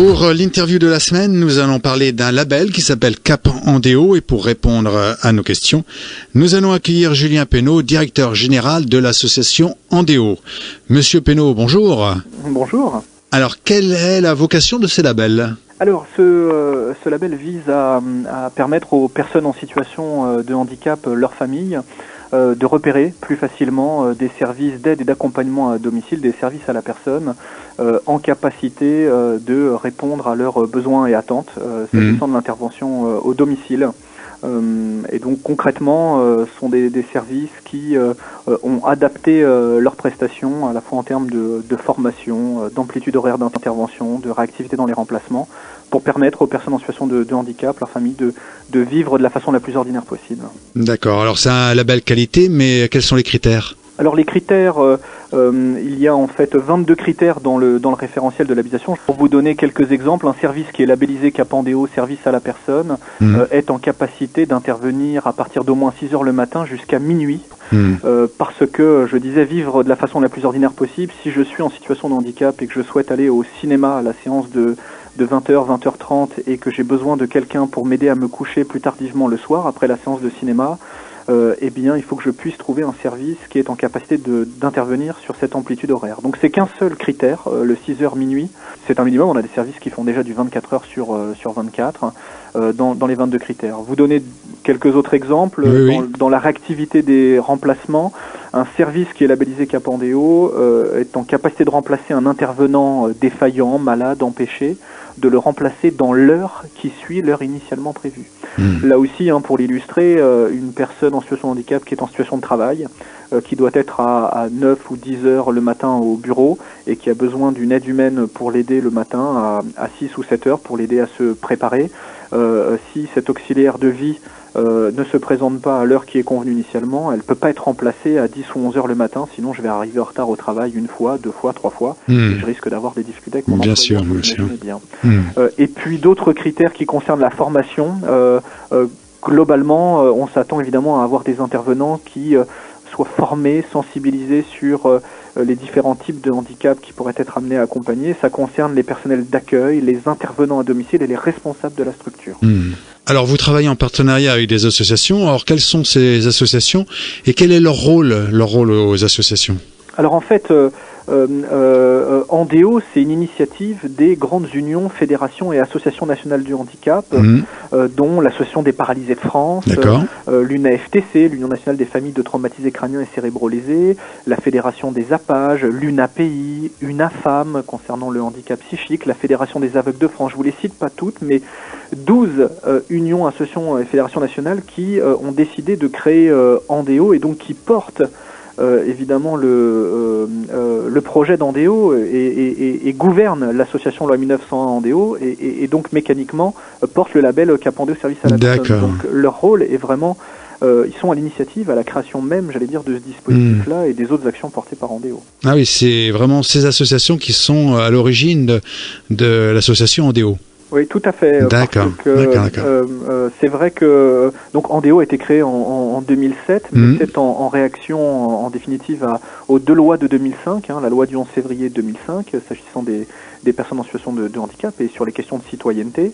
Pour l'interview de la semaine, nous allons parler d'un label qui s'appelle Cap Andéo et pour répondre à nos questions, nous allons accueillir Julien Pénaud, directeur général de l'association Andéo. Monsieur Pénaud, bonjour. Bonjour. Alors, quelle est la vocation de ces labels ? Alors, ce label vise à permettre aux personnes en situation de handicap, leurs familles, de repérer plus facilement des services d'aide et d'accompagnement à domicile, des services à la personne, en capacité de répondre à leurs besoins et attentes, s'agissant de l'intervention au domicile. Et donc concrètement, sont des services qui ont adapté leurs prestations, à la fois en termes de formation, d'amplitude horaire d'intervention, de réactivité dans les remplacements, pour permettre aux personnes en situation de handicap, leur famille, de vivre de la façon la plus ordinaire possible. D'accord. Alors c'est un label qualité, mais quels sont les critères ? Alors les critères, il y a en fait 22 critères dans le référentiel de l'habilitation. Pour vous donner quelques exemples, un service qui est labellisé Cap Andéo, service à la personne, est en capacité d'intervenir à partir d'au moins 6 heures le matin jusqu'à minuit, parce que, je disais, vivre de la façon la plus ordinaire possible. Si je suis en situation de handicap et que je souhaite aller au cinéma à la séance de 20h, 20h30 et que j'ai besoin de quelqu'un pour m'aider à me coucher plus tardivement le soir après la séance de cinéma, eh bien, il faut que je puisse trouver un service qui est en capacité d'intervenir sur cette amplitude horaire. Donc, c'est qu'un seul critère, le 6h minuit. C'est un minimum. On a des services qui font déjà du 24 heures sur 24 dans les 22 critères. Vous donnez quelques autres exemples. Oui. Dans la réactivité des remplacements, un service qui est labellisé Cap Andéo est en capacité de remplacer un intervenant défaillant, malade, empêché, de le remplacer dans l'heure qui suit l'heure initialement prévue. Là aussi, pour l'illustrer, une personne en situation de handicap qui est en situation de travail, qui doit être à 9 ou 10 heures le matin au bureau et qui a besoin d'une aide humaine pour l'aider le matin à 6 ou 7 heures pour l'aider à se préparer. Si cet auxiliaire de vie ne se présente pas à l'heure qui est convenue initialement, elle ne peut pas être remplacée à 10 ou 11 heures le matin, sinon je vais arriver en retard au travail une fois, 2 fois, 3 fois, et je risque d'avoir des difficultés avec mon employeur. Bien sûr. Et puis d'autres critères qui concernent la formation, globalement, on s'attend évidemment à avoir des intervenants qui soient formés, sensibilisés sur les différents types de handicaps qui pourraient être amenés à accompagner. Ça concerne les personnels d'accueil, les intervenants à domicile et les responsables de la structure. Alors, vous travaillez en partenariat avec des associations. Alors, quelles sont ces associations et quel est leur rôle aux associations ? Alors, en fait, Andéo, c'est une initiative des grandes unions, fédérations et associations nationales du handicap, dont l'Association des paralysés de France, l'UNAFTC, l'Union nationale des familles de traumatisés crâniens et cérébrolésés, la Fédération des APAGE, l'UNAPI, UNAFAM concernant le handicap psychique, la Fédération des aveugles de France. Je vous les cite pas toutes, mais 12 unions, associations et fédérations nationales qui ont décidé de créer Andéo et donc qui portent évidemment le projet d'Andéo et gouverne l'association loi 1901 Andéo et donc mécaniquement porte le label Cap Andéo service à la personne. Donc leur rôle est vraiment, ils sont à l'initiative, à la création même, j'allais dire, de ce dispositif-là et des autres actions portées par Andéo. Ah oui, c'est vraiment ces associations qui sont à l'origine de l'association Andéo. Oui, tout à fait. D'accord. C'est vrai que donc Andéo a été créé en 2007, mais c'est en réaction en définitive aux deux lois de 2005, la loi du 11 février 2005 s'agissant des personnes en situation de handicap et sur les questions de citoyenneté,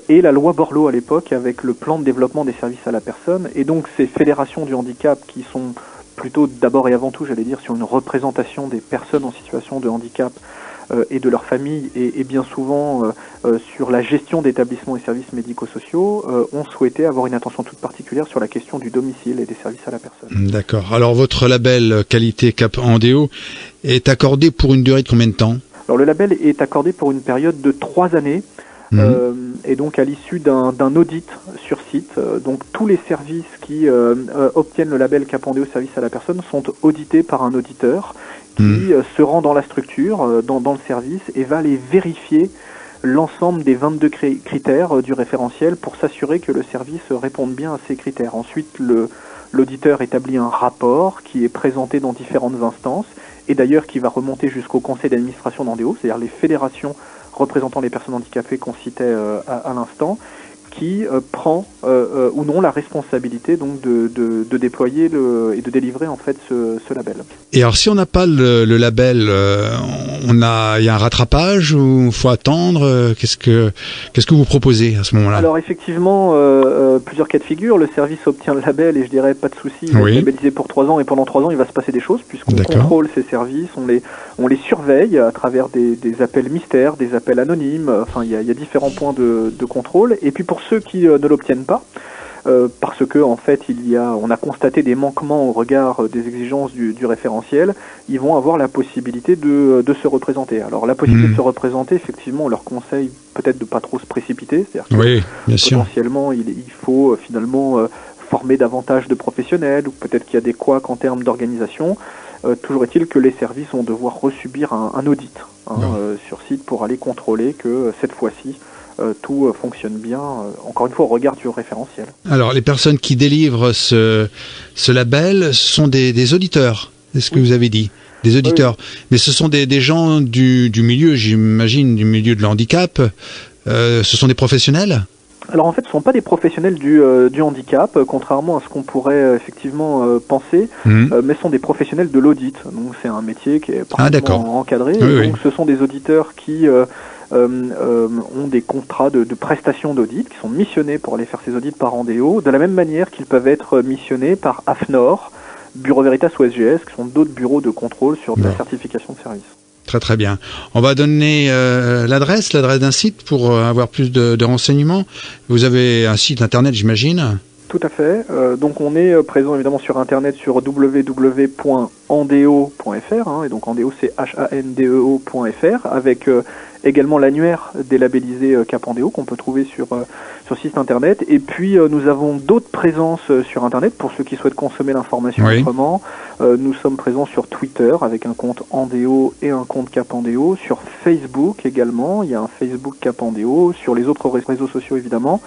et la loi Borloo à l'époque avec le plan de développement des services à la personne. Et donc ces fédérations du handicap qui sont plutôt d'abord et avant tout, j'allais dire, sur une représentation des personnes en situation de handicap et de leur famille et bien souvent sur la gestion d'établissements et services médico-sociaux, ont souhaité avoir une attention toute particulière sur la question du domicile et des services à la personne. D'accord. Alors votre label qualité Cap Andéo est accordé pour une durée de combien de temps ? Alors le label est accordé pour une période de 3 années. Et donc à l'issue d'un audit sur site, donc tous les services qui obtiennent le label Cap Andéo service à la personne sont audités par un auditeur qui se rend dans la structure, dans le service, et va aller vérifier l'ensemble des 22 critères du référentiel pour s'assurer que le service réponde bien à ces critères. Ensuite, l'auditeur établit un rapport qui est présenté dans différentes instances, et d'ailleurs qui va remonter jusqu'au conseil d'administration d'Andéo, c'est-à-dire les fédérations représentant les personnes handicapées qu'on citait à l'instant, qui prend ou non la responsabilité donc de déployer et de délivrer en fait ce label. Et alors si on n'a pas le label, il y a un rattrapage ou faut attendre, qu'est-ce que vous proposez à ce moment-là? Alors effectivement, plusieurs cas de figure. Le service obtient le label et je dirais pas de souci, il est labellisé pour 3 ans et pendant 3 ans il va se passer des choses puisqu'on contrôle ces services, on les surveille à travers des appels mystères, des appels anonymes. Enfin il y a différents points de contrôle. Et puis pour ceux qui ne l'obtiennent pas, parce que en fait on a constaté des manquements au regard des exigences du référentiel, ils vont avoir la possibilité de se représenter. Alors la possibilité de se représenter, effectivement, on leur conseille peut-être de pas trop se précipiter, c'est-à-dire que potentiellement il faut finalement former davantage de professionnels, ou peut-être qu'il y a des couacs en termes d'organisation. Toujours est-il que les services vont devoir resubir un audit sur site pour aller contrôler que cette fois-ci tout fonctionne bien, encore une fois au regard du référentiel. Alors les personnes qui délivrent ce label sont des auditeurs, c'est ce que vous avez dit, des auditeurs, mais ce sont des gens du milieu, j'imagine, du milieu de l'handicap, ce sont des professionnels? Alors en fait, ce ne sont pas des professionnels du handicap, contrairement à ce qu'on pourrait effectivement penser, mais ce sont des professionnels de l'audit. Donc c'est un métier qui est parfaitement encadré. Donc ce sont des auditeurs qui ont des contrats de prestation d'audit, qui sont missionnés pour aller faire ces audits par Andéo, de la même manière qu'ils peuvent être missionnés par AFNOR, Bureau Veritas ou SGS, qui sont d'autres bureaux de contrôle sur la certification de service. Très très bien. On va donner l'adresse d'un site pour avoir plus de renseignements. Vous avez un site internet, j'imagine? Tout à fait. Donc on est présent évidemment sur internet sur www.andeo.fr, et donc Andeo c'est HANDEO.fr, avec également l'annuaire des labellisés Cap Andeo qu'on peut trouver sur site internet. Et puis nous avons d'autres présences sur internet pour ceux qui souhaitent consommer l'information autrement. Nous sommes présents sur Twitter avec un compte Andeo et un compte Cap Andeo, sur Facebook également, il y a un Facebook Cap Andeo, sur les autres réseaux sociaux évidemment.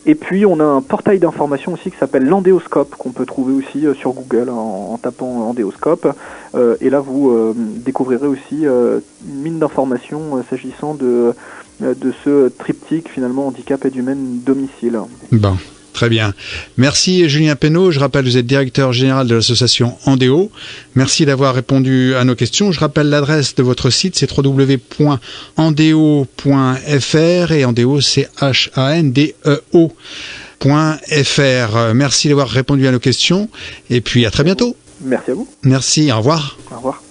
Et puis on a un portail d'information aussi qui s'appelle l'Andéoscope, qu'on peut trouver aussi sur Google en tapant Andéoscope. Et là vous découvrirez aussi une mine d'informations s'agissant de ce triptyque finalement handicap et humaine domicile. Bon. Très bien. Merci Julien Pénaud. Je rappelle, vous êtes directeur général de l'association Andéo. Merci d'avoir répondu à nos questions. Je rappelle l'adresse de votre site, c'est www.andeo.fr et Andéo c'est HANDEO.fr. Merci d'avoir répondu à nos questions et puis à très bientôt. Merci à vous. Merci, au revoir. Au revoir.